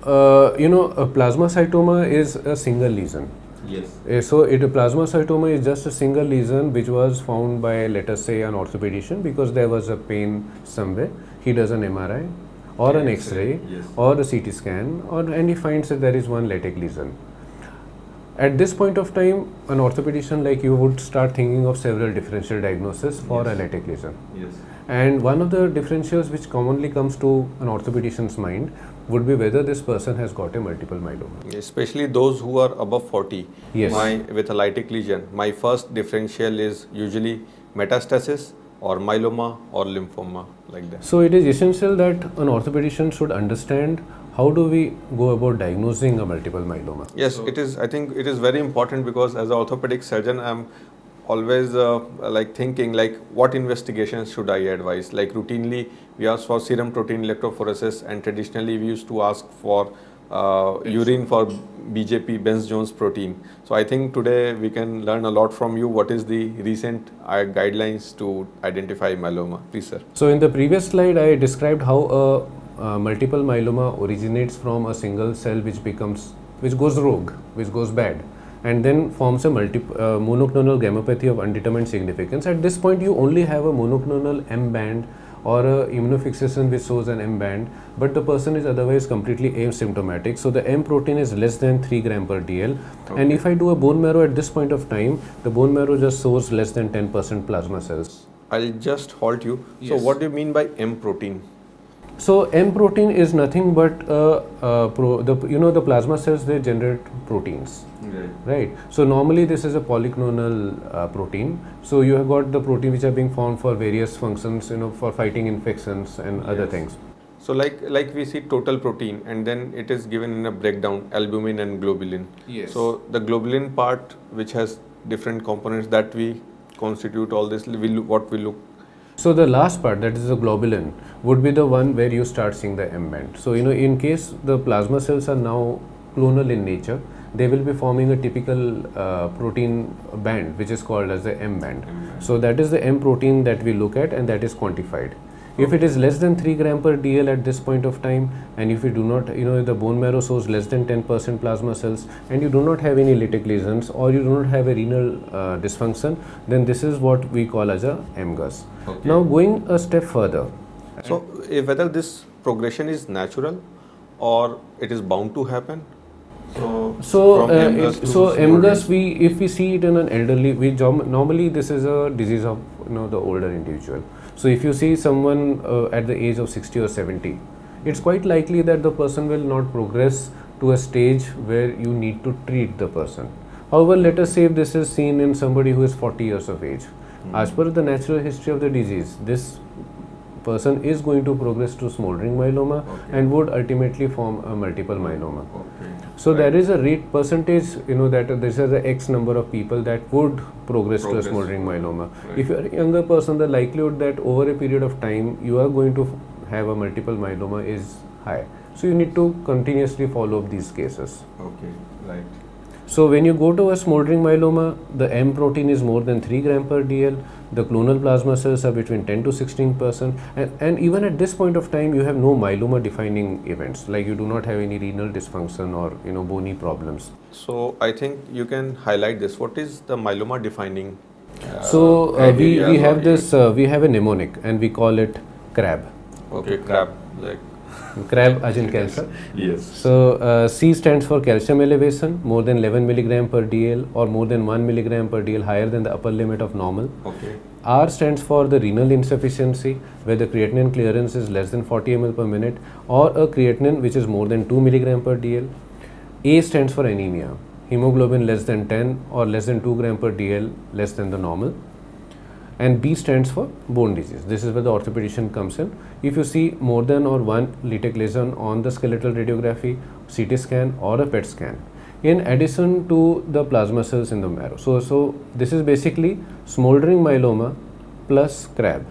A plasmacytoma is a single lesion. Yes. So a plasmacytoma is just a single lesion which was found by, let us say, an orthopedician because there was a pain somewhere. He does an MRI or an X-ray Yes. or a CT scan, and he finds that there is one latex lesion. At this point of time, an orthopedician like you would start thinking of several differential diagnoses for a Yes. latex lesion. Yes. And one of the differentials which commonly comes to an orthopedician's mind would be whether this person has got a multiple myeloma. Especially those who are above 40. Yes. With a lytic lesion, my first differential is usually metastasis or myeloma or lymphoma, like that. So it is essential that an orthopedician should understand how do we go about diagnosing a multiple myeloma. Yes, it is. I think it is very important because as an orthopedic surgeon, I'm always thinking what investigations should I advise? Like routinely, we ask for serum protein electrophoresis, and traditionally we used to ask for urine for BJP, Benz Jones protein. So I think today we can learn a lot from you. What is the recent guidelines to identify myeloma? Please, sir. So in the previous slide, I described how a multiple myeloma originates from a single cell which goes rogue, which goes bad, and then forms a monoclonal gammopathy of undetermined significance. At this point, you only have a monoclonal M band or a immunofixation which shows an M band, but the person is otherwise completely asymptomatic. So the M protein is less than 3 gram per DL. Okay. And if I do a bone marrow at this point of time, the bone marrow just shows less than 10% plasma cells. I'll just halt you. Yes. So what do you mean by M protein? So M protein is nothing but the plasma cells, they generate proteins, right? So normally this is a polyclonal protein. So you have got the protein which are being formed for various functions, for fighting infections and other things. So like we see total protein, and then it is given in a breakdown, albumin and globulin. Yes. So the globulin part, which has different components that we constitute all this, what we look. So the last part, that is the globulin, would be the one where you start seeing the M band. So in case the plasma cells are now clonal in nature, they will be forming a typical protein band which is called as the M band. So that is the M protein that we look at, and that is quantified. If it is less than 3 gram per DL at this point of time, and if you do not, the bone marrow shows less than 10% plasma cells, and you do not have any lytic lesions, or you do not have a renal dysfunction, then this is what we call as a MGUS. Okay. Now going a step further. So whether this progression is natural or it is bound to happen? So MGUS, if we see it in an elderly, normally this is a disease of the older individual. So if you see someone at the age of 60 or 70, it's quite likely that the person will not progress to a stage where you need to treat the person. However, let us say if this is seen in somebody who is 40 years of age, as per the natural history of the disease, this person is going to progress to smoldering myeloma and would ultimately form a multiple myeloma. So there is a rate percentage, that there is a X number of people that would progress to a smoldering myeloma. If you are a younger person, the likelihood that over a period of time you are going to have a multiple myeloma is high. So you need to continuously follow up these cases. Okay, right. So when you go to a smoldering myeloma, the M protein is more than 3 gram per DL. The clonal plasma cells are between 10 to 16%, and even at this point of time, you have no myeloma defining events, like you do not have any renal dysfunction or bony problems. So I think you can highlight this. What is the myeloma defining? We have this. We have a mnemonic, and we call it CRAB. Okay, CRAB, like. CRAB as in cancer. Yes. So C stands for calcium elevation, more than 11 milligram per DL or more than 1 milligram per DL higher than the upper limit of normal. Okay. R stands for the renal insufficiency, where the creatinine clearance is less than 40 ml per minute, or a creatinine which is more than 2 milligram per DL. A stands for anemia, hemoglobin less than 10 or less than 2 gram per DL less than the normal. And B stands for bone disease. This is where the orthopedician comes in. If you see more than or one lytic lesion on the skeletal radiography, CT scan or a PET scan, in addition to the plasma cells in the marrow. So this is basically smoldering myeloma plus CRAB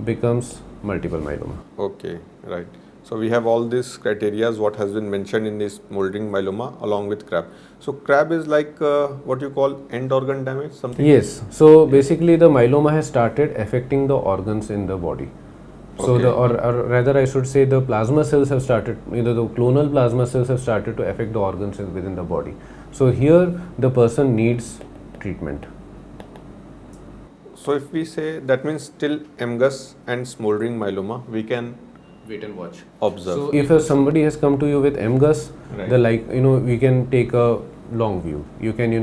becomes multiple myeloma. Okay, right. So we have all these criteria, what has been mentioned in this smoldering myeloma along with CRAB. So CRAB is like what you call end organ damage, something? Yes. So basically the myeloma has started affecting the organs in the body. So Okay. or rather I should say the plasma cells have started, the clonal plasma cells have started to affect the organs within the body. So here the person needs treatment. So if we say that means still MGUS and smoldering myeloma, we can Wait and watch. observe. So if somebody has come to you with MGUS, Right. the we can take a long view. You can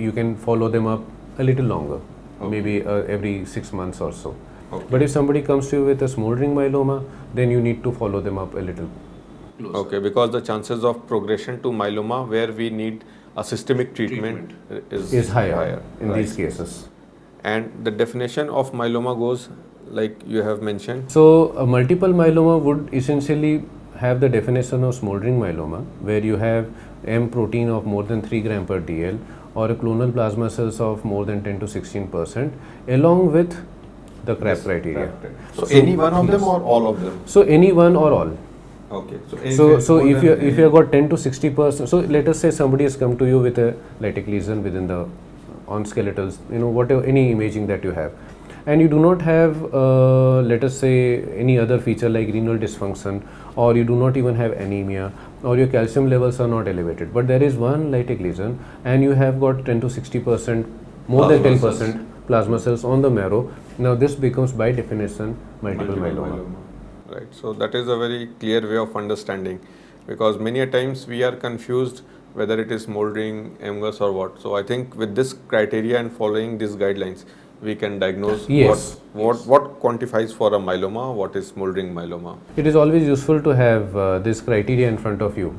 you can follow them up a little longer, Okay. maybe every 6 months or so. Okay. But if somebody comes to you with a smoldering myeloma, then you need to follow them up a little closer. Okay, because the chances of progression to myeloma where we need a systemic treatment, Is higher in Right. these cases. And the definition of myeloma goes like you have mentioned. So a multiple myeloma would essentially have the definition of smoldering myeloma, where you have M protein of more than 3 gram per DL or a clonal plasma cells of more than 10 to 16%, along with the CRAP criteria. So any one of them or all of them? So any one or all. Okay. So if you have got 10 to 60%, so let us say somebody has come to you with a lytic lesion within the on skeletals, whatever any imaging that you have, and you do not have let us say any other feature like renal dysfunction, or you do not even have anemia, or your calcium levels are not elevated, but there is one lytic lesion and you have got 10 to 60%, more than Plasma 10% plasma cells on the marrow. Now this becomes by definition multiple myeloma. Right. So that is a very clear way of understanding, because many a times we are confused whether it is moldering, MGUS or what. So I think with this criteria and following these guidelines, we can diagnose Yes. what quantifies for a myeloma, what is moldering myeloma. It is always useful to have this criteria in front of you,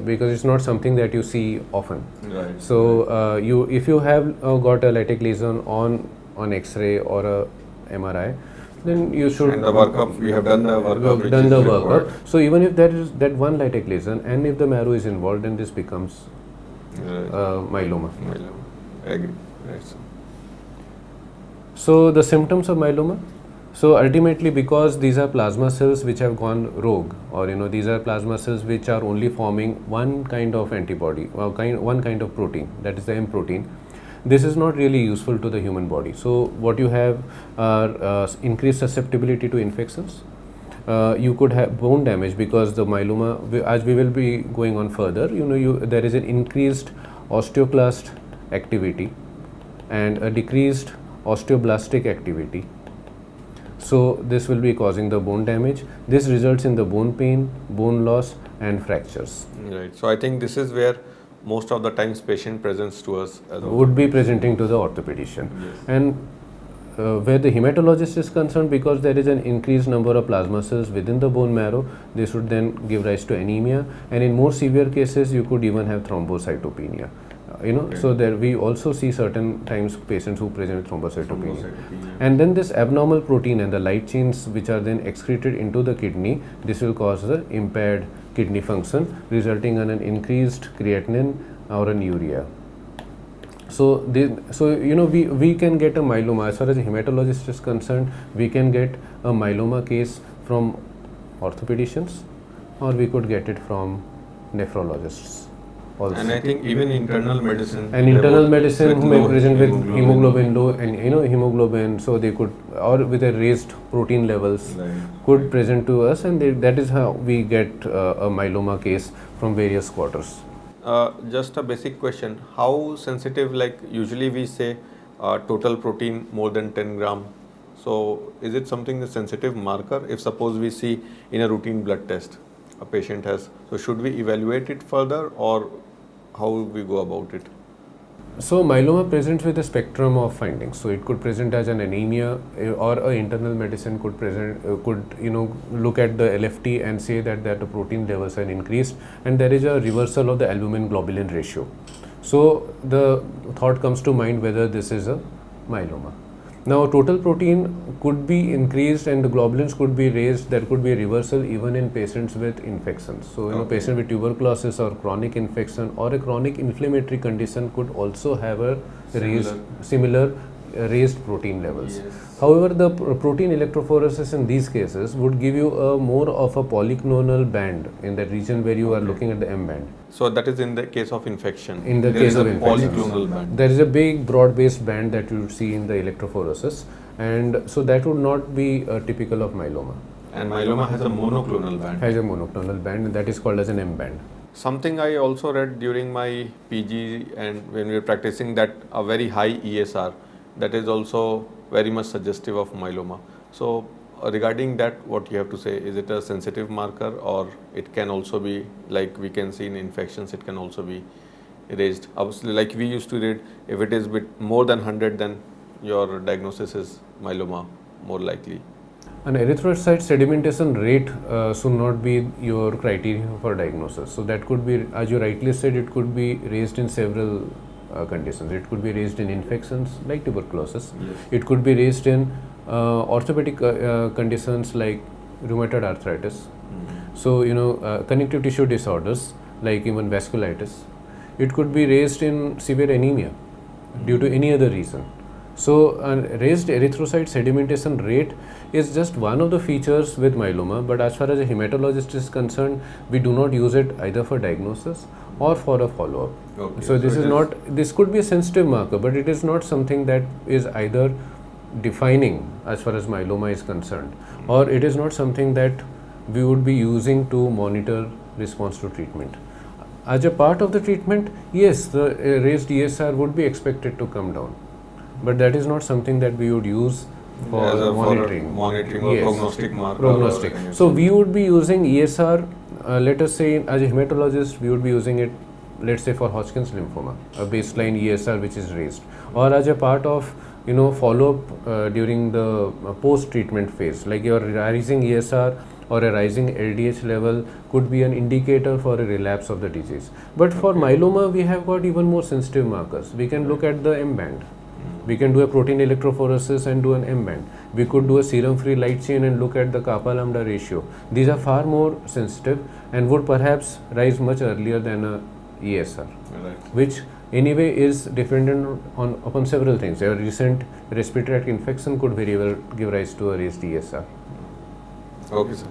because it's not something that you see often. Right. So if you have got a lytic lesion on X-ray or a MRI, then you should And the workup, we have done the workup. which done is the required. workup. So even if there is that one lytic lesion, and if the marrow is involved, then this becomes Right. myeloma. Myeloma. I agree. Right. So the symptoms of myeloma. So ultimately, because these are plasma cells which have gone rogue, or these are plasma cells which are only forming one kind of antibody, or one kind of protein, that is the M protein. This is not really useful to the human body. So what you have are increased susceptibility to infections. You could have bone damage, because the myeloma, as we will be going on further, there is an increased osteoclast activity and a decreased osteoblastic activity. So this will be causing the bone damage. This results in the bone pain, bone loss and fractures. Right. So I think this is where most of the times patient presents to us as a Would be presenting to the orthopedician. Yes. And where the hematologist is concerned, because there is an increased number of plasma cells within the bone marrow, this would then give rise to anemia, and in more severe cases you could even have thrombocytopenia. So there we also see certain times patients who present with thrombocytopenia. And then this abnormal protein and the light chains which are then excreted into the kidney, this will cause the impaired kidney function, resulting in an increased creatinine or an urea. So we can get a myeloma, as far as a hematologist is concerned, we can get a myeloma case from orthopedicians, or we could get it from nephrologists also. And I think even internal medicine. And internal medicine who may low present with hemoglobin low and hemoglobin, so they could, or with a raised protein levels, Right. could present to us, and that is how we get a myeloma case from various quarters. Just a basic question: how sensitive? Like usually we say total protein more than 10 gram. So is it something the sensitive marker? If suppose we see in a routine blood test a patient has, so should we evaluate it further, or how we go about it? So myeloma presents with a spectrum of findings. So it could present as an anemia, or a internal medicine could present look at the LFT and say that the protein levels are increased, and there is a reversal of the albumin globulin ratio. So the thought comes to mind whether this is a myeloma. Now total protein could be increased and the globulins could be raised. There could be a reversal even in patients with infections. So patient with tuberculosis or chronic infection or a chronic inflammatory condition could also have a similar raised protein levels. Yes. However, the protein electrophoresis in these cases would give you a more of a polyclonal band in the region where you are looking at the M band. So that is in the case of infection. In the There case is of a infections. polyclonal band. There is a big broad-based band that you see in the electrophoresis, and so that would not be typical of myeloma. And myeloma has a monoclonal band. Has a monoclonal band, and that is called as an M band. Something I also read during my PG and when we were practicing, that a very high ESR, that is also very much suggestive of myeloma. So regarding that, what you have to say, is it a sensitive marker, or it can also be, like we can see in infections, it can also be raised? Obviously, like we used to read, if it is bit more than 100, then your diagnosis is myeloma more likely. An erythrocyte sedimentation rate should not be your criteria for diagnosis. So that could be, as you rightly said, it could be raised in several conditions. It could be raised in infections like tuberculosis. Yes. It could be raised in orthopedic conditions like rheumatoid arthritis. So, connective tissue disorders like even vasculitis. It could be raised in severe anemia due to any other reason. So, raised erythrocyte sedimentation rate is just one of the features with myeloma, but as far as a hematologist is concerned, we do not use it either for diagnosis or for a follow-up. Okay. So this could be a sensitive marker, but it is not something that is either defining as far as myeloma is concerned, or it is not something that we would be using to monitor response to treatment. As a part of the treatment, yes, the raised ESR would be expected to come down, but that is not something that we would use for monitoring. Monitoring or Yes. prognostic marker. Prognostic. So we would be using ESR, let us say as a hematologist, we would be using it, let's say for Hodgkin's lymphoma, a baseline ESR which is raised, or as a part of follow-up during the post-treatment phase, like your rising ESR or a rising LDH level could be an indicator for a relapse of the disease. But for myeloma, we have got even more sensitive markers. We can look at the M band. We can do a protein electrophoresis and do an M band. We could do a serum-free light chain and look at the kappa lambda ratio. These are far more sensitive and would perhaps rise much earlier than a ESR, Right. which anyway is dependent upon several things. A recent respiratory tract infection could very well give rise to a raised ESR. Okay, sir.